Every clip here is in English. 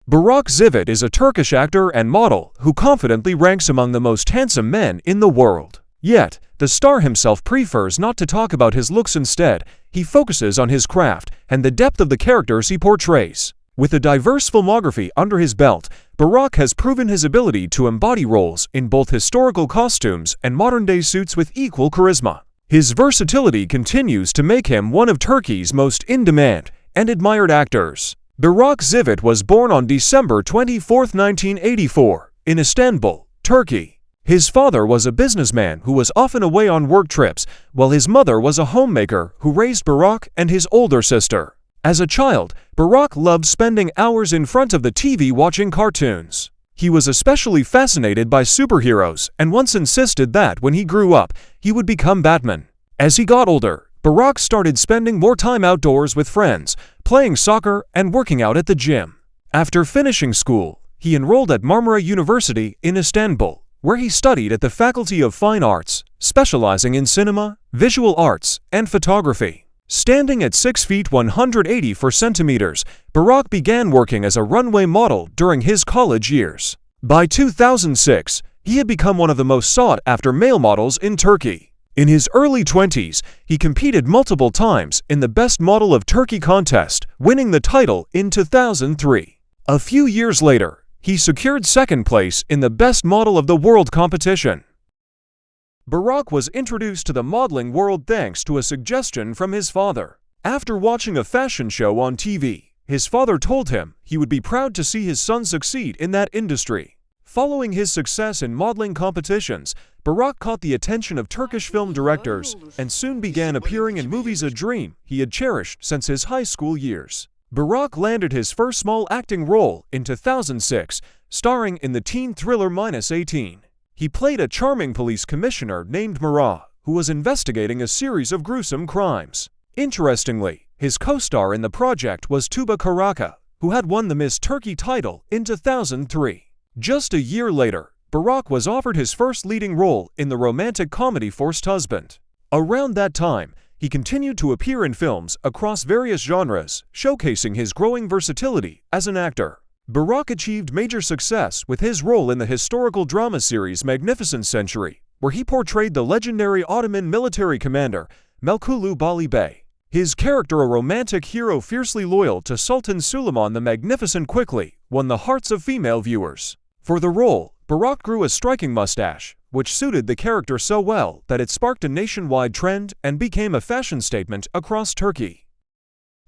Burak Özçivit is a Turkish actor and model who confidently ranks among the most handsome men in the world. Yet, the star himself prefers not to talk about his looks. Instead, he focuses on his craft and the depth of the characters he portrays. With a diverse filmography under his belt, Burak has proven his ability to embody roles in both historical costumes and modern-day suits with equal charisma. His versatility continues to make him one of Turkey's most in-demand and admired actors. Burak Özçivit was born on December 24, 1984, in Istanbul, Turkey. His father was a businessman who was often away on work trips, while his mother was a homemaker who raised Burak and his older sister. As a child, Burak loved spending hours in front of the TV watching cartoons. He was especially fascinated by superheroes and once insisted that when he grew up, he would become Batman. As he got older, Burak started spending more time outdoors with friends, playing soccer and working out at the gym. After finishing school, he enrolled at Marmara University in Istanbul, where he studied at the Faculty of Fine Arts, specializing in cinema, visual arts, and photography. Standing at 6 feet 184 centimeters, Burak began working as a runway model during his college years. By 2006, he had become one of the most sought-after male models in Turkey. In his early 20s, he competed multiple times in the Best Model of Turkey contest, winning the title in 2003. A few years later, he secured second place in the Best Model of the World competition. Burak was introduced to the modeling world thanks to a suggestion from his father. After watching a fashion show on TV, his father told him he would be proud to see his son succeed in that industry. Following his success in modeling competitions, Burak caught the attention of Turkish film directors and soon began appearing in movies, a dream he had cherished since his high school years. Burak landed his first small acting role in 2006, starring in the teen thriller -18. He played a charming police commissioner named Murat, who was investigating a series of gruesome crimes. Interestingly, his co-star in the project was Tuba Karaka, who had won the Miss Turkey title in 2003. Just a year later, Burak was offered his first leading role in the romantic comedy Forced Husband. Around that time, he continued to appear in films across various genres, showcasing his growing versatility as an actor. Burak achieved major success with his role in the historical drama series Magnificent Century, where he portrayed the legendary Ottoman military commander Melkulu Bali Bey. His character, a romantic hero fiercely loyal to Sultan Suleiman the Magnificent, quickly won the hearts of female viewers. For the role, Burak grew a striking mustache, which suited the character so well that it sparked a nationwide trend and became a fashion statement across Turkey.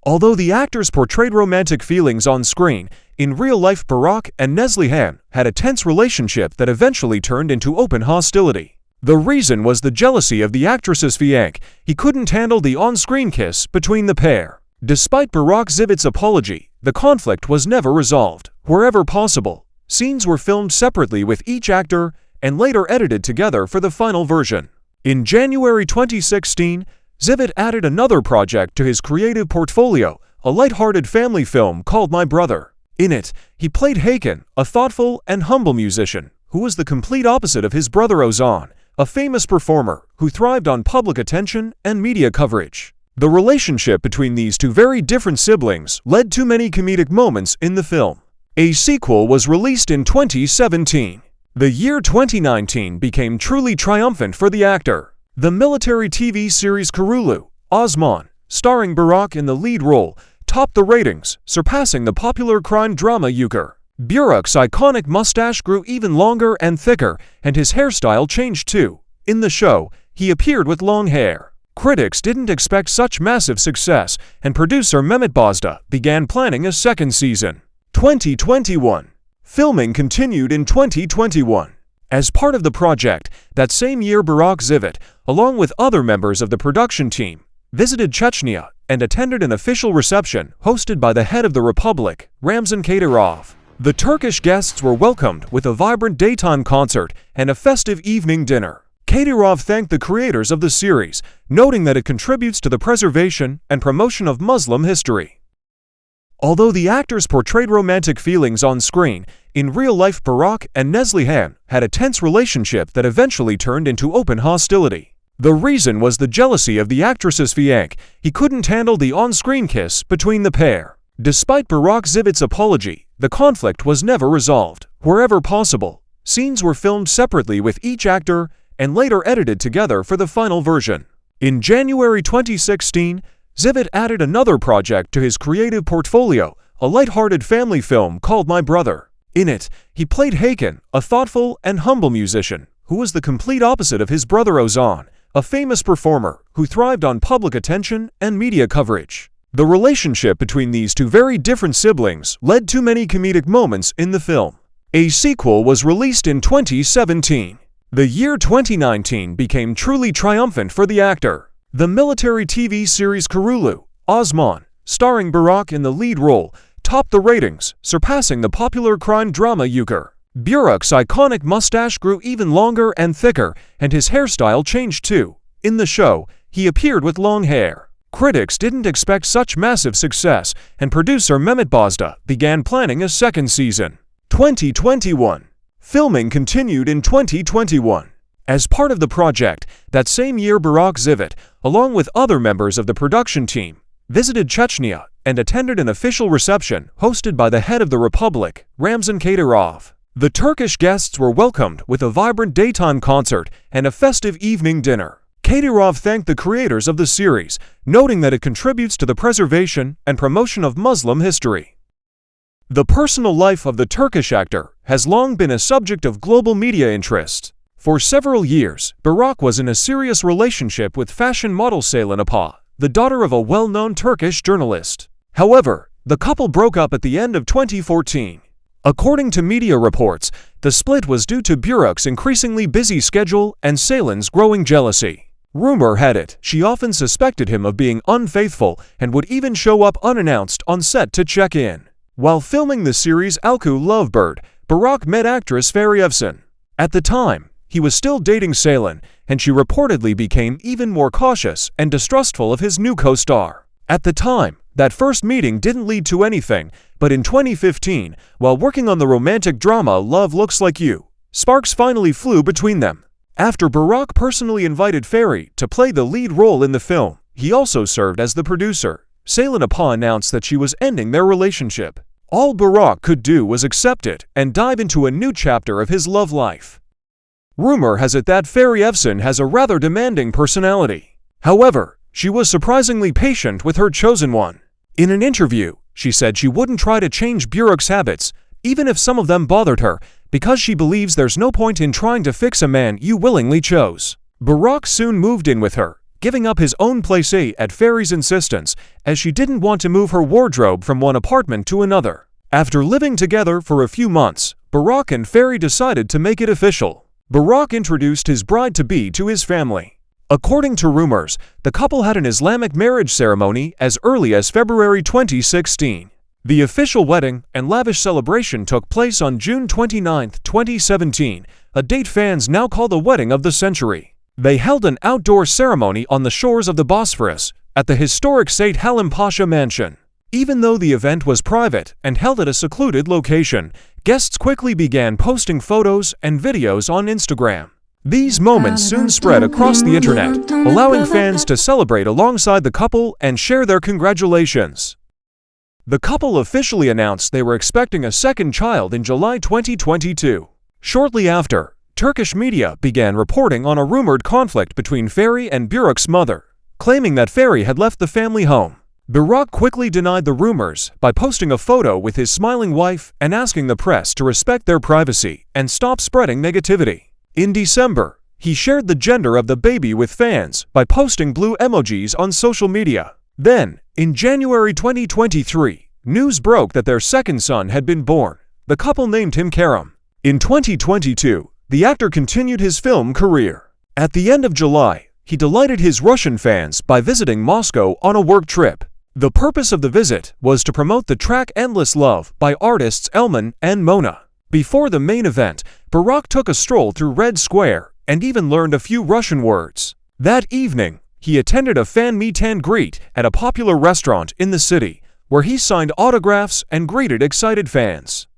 Although the actors portrayed romantic feelings on screen, in real life Burak and Neslihan had a tense relationship that eventually turned into open hostility. The reason was the jealousy of the actress's fiancé. He couldn't handle the on-screen kiss between the pair. Despite Burak Özçivit's apology, the conflict was never resolved. Wherever possible, scenes were filmed separately with each actor and later edited together for the final version. In January 2016, Özçivit added another project to his creative portfolio, a light-hearted family film called My Brother. In it, he played Hakan, a thoughtful and humble musician, who was the complete opposite of his brother Ozan, a famous performer who thrived on public attention and media coverage. The relationship between these two very different siblings led to many comedic moments in the film. A sequel was released in 2017. The year 2019 became truly triumphant for the actor. The military TV series Kuruluş Osman, starring Burak in the lead role, topped the ratings, surpassing the popular crime drama Yuker. Burak's iconic mustache grew even longer and thicker, and his hairstyle changed too. In the show, he appeared with long hair. Critics didn't expect such massive success, and producer Mehmet Bozda began planning a second season. 2021. Filming continued in 2021. As part of the project, that same year Burak Özçivit, along with other members of the production team, visited Chechnya and attended an official reception hosted by the head of the Republic, Ramzan Kadyrov. The Turkish guests were welcomed with a vibrant daytime concert and a festive evening dinner. Kadyrov thanked the creators of the series, noting that it contributes to the preservation and promotion of Muslim history. Although the actors portrayed romantic feelings on screen, in real life Burak and Neslihan had a tense relationship that eventually turned into open hostility. The reason was the jealousy of the actress's fiancé. He couldn't handle the on-screen kiss between the pair. Despite Burak Özçivit's apology, the conflict was never resolved. Wherever possible, scenes were filmed separately with each actor and later edited together for the final version. In January 2016, Özçivit added another project to his creative portfolio, a light-hearted family film called My Brother. In it, he played Hakan, a thoughtful and humble musician, who was the complete opposite of his brother Ozan, a famous performer who thrived on public attention and media coverage. The relationship between these two very different siblings led to many comedic moments in the film. A sequel was released in 2017. The year 2019 became truly triumphant for the actor. The military TV series Kuruluş Osman, starring Burak in the lead role, topped the ratings, surpassing the popular crime drama Yuker. Burak's iconic mustache grew even longer and thicker, and his hairstyle changed too. In the show, he appeared with long hair. Critics didn't expect such massive success, and producer Mehmet Bozda began planning a second season. 2021. Filming continued in 2021. As part of the project, that same year Burak Özçivit, along with other members of the production team, visited Chechnya and attended an official reception hosted by the head of the Republic, Ramzan Kadyrov. The Turkish guests were welcomed with a vibrant daytime concert and a festive evening dinner. Kadyrov thanked the creators of the series, noting that it contributes to the preservation and promotion of Muslim history. The personal life of the Turkish actor has long been a subject of global media interest. For several years, Burak was in a serious relationship with fashion model Selin Apa, the daughter of a well-known Turkish journalist. However, the couple broke up at the end of 2014. According to media reports, the split was due to Burak's increasingly busy schedule and Selin's growing jealousy. Rumor had it she often suspected him of being unfaithful and would even show up unannounced on set to check in. While filming the series Alku Lovebird, Burak met actress Fahriye Evcen. At the time, he was still dating Selin, and she reportedly became even more cautious and distrustful of his new co-star. At the time, that first meeting didn't lead to anything, but in 2015, while working on the romantic drama Love Looks Like You, sparks finally flew between them. After Burak personally invited Fahriye to play the lead role in the film, he also served as the producer. Selin Apa announced that she was ending their relationship. All Burak could do was accept it and dive into a new chapter of his love life. Rumor has it that Fahriye Evcen has a rather demanding personality. However, she was surprisingly patient with her chosen one. In an interview, she said she wouldn't try to change Burak's habits, even if some of them bothered her, because she believes there's no point in trying to fix a man you willingly chose. Burak soon moved in with her, giving up his own place at Fahriye's insistence, as she didn't want to move her wardrobe from one apartment to another. After living together for a few months, Burak and Fahriye decided to make it official. Burak introduced his bride-to-be to his family. According to rumors, the couple had an Islamic marriage ceremony as early as February 2016. The official wedding and lavish celebration took place on June 29, 2017, a date fans now call the wedding of the century. They held an outdoor ceremony on the shores of the Bosphorus, at the historic Said Halim Pasha mansion. Even though the event was private and held at a secluded location, guests quickly began posting photos and videos on Instagram. These moments soon spread across the internet, allowing fans to celebrate alongside the couple and share their congratulations. The couple officially announced they were expecting a second child in July 2022. Shortly after, Turkish media began reporting on a rumored conflict between Fahriye and Burak's mother, claiming that Fahriye had left the family home. Burak quickly denied the rumors by posting a photo with his smiling wife and asking the press to respect their privacy and stop spreading negativity. In December, he shared the gender of the baby with fans by posting blue emojis on social media. Then, in January 2023, news broke that their second son had been born. The couple named him Kerem. In 2022, the actor continued his film career. At the end of July, he delighted his Russian fans by visiting Moscow on a work trip. The purpose of the visit was to promote the track Endless Love by artists Elman and Mona. Before the main event, Burak took a stroll through Red Square and even learned a few Russian words. That evening, he attended a fan meet and greet at a popular restaurant in the city, where he signed autographs and greeted excited fans.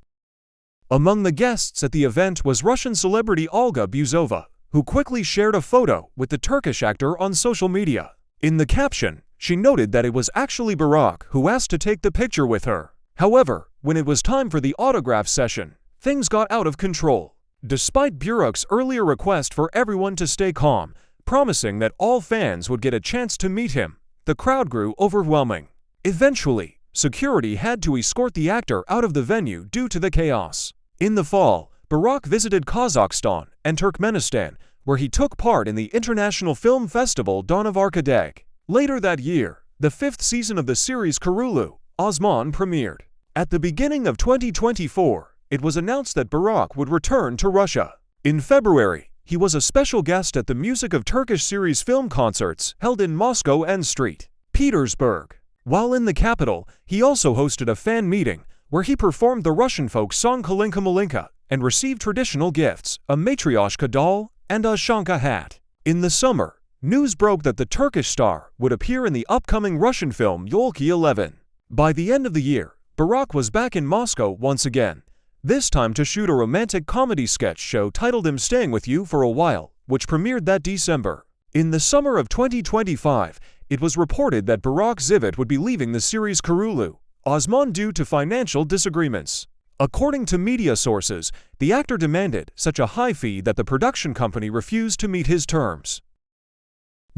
Among the guests at the event was Russian celebrity Olga Buzova, who quickly shared a photo with the Turkish actor on social media. In the caption, she noted that it was actually Burak who asked to take the picture with her. However, when it was time for the autograph session, things got out of control. Despite Burak's earlier request for everyone to stay calm, promising that all fans would get a chance to meet him, the crowd grew overwhelming. Eventually, security had to escort the actor out of the venue due to the chaos. In the fall, Burak visited Kazakhstan and Turkmenistan, where he took part in the international film festival Dawn of Arkadeg. Later that year, the 5th season of the series Kuruluş Osman premiered. At the beginning of 2024, it was announced that Burak would return to Russia. In February, he was a special guest at the Music of Turkish series film concerts held in Moscow and St. Petersburg. While in the capital, he also hosted a fan meeting where he performed the Russian folk song Kalinka Malinka and received traditional gifts, a matryoshka doll and a shanka hat. In the summer, news broke that the Turkish star would appear in the upcoming Russian film Yolki 11. By the end of the year, Burak was back in Moscow once again, this time to shoot a romantic comedy sketch show titled I'm Staying With You for a While, which premiered that December. In the summer of 2025, it was reported that Burak Özçivit would be leaving the series Kuruluş Osman due to financial disagreements. According to media sources, the actor demanded such a high fee that the production company refused to meet his terms.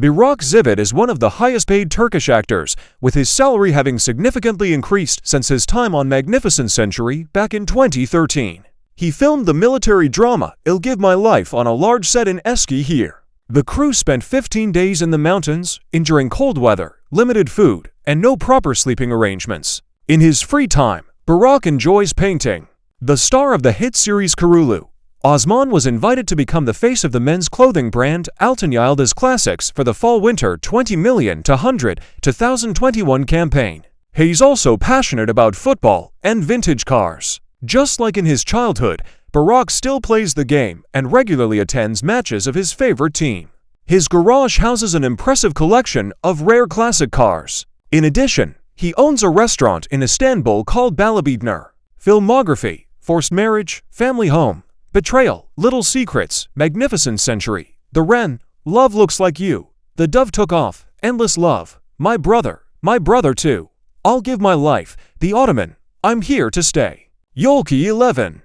Burak Özçivit is one of the highest-paid Turkish actors, with his salary having significantly increased since his time on Magnificent Century back in 2013. He filmed the military drama I'll Give My Life on a large set in Eskişehir. The crew spent 15 days in the mountains, enduring cold weather, limited food, and no proper sleeping arrangements. In his free time, Burak enjoys painting. The star of the hit series Kuruluş Osman was invited to become the face of the men's clothing brand Altın Yıldız Classics for the Fall-Winter 20 million to 100 2021 campaign. He's also passionate about football and vintage cars. Just like in his childhood, Burak still plays the game and regularly attends matches of his favorite team. His garage houses an impressive collection of rare classic cars. In addition, he owns a restaurant in Istanbul called Balabidner. Filmography: Forced Marriage, Family Home, Betrayal, Little Secrets, Magnificent Century, The Wren, Love Looks Like You, The Dove Took Off, Endless Love, My Brother Too, I'll Give My Life, The Ottoman, I'm Here to Stay. Yolki 11.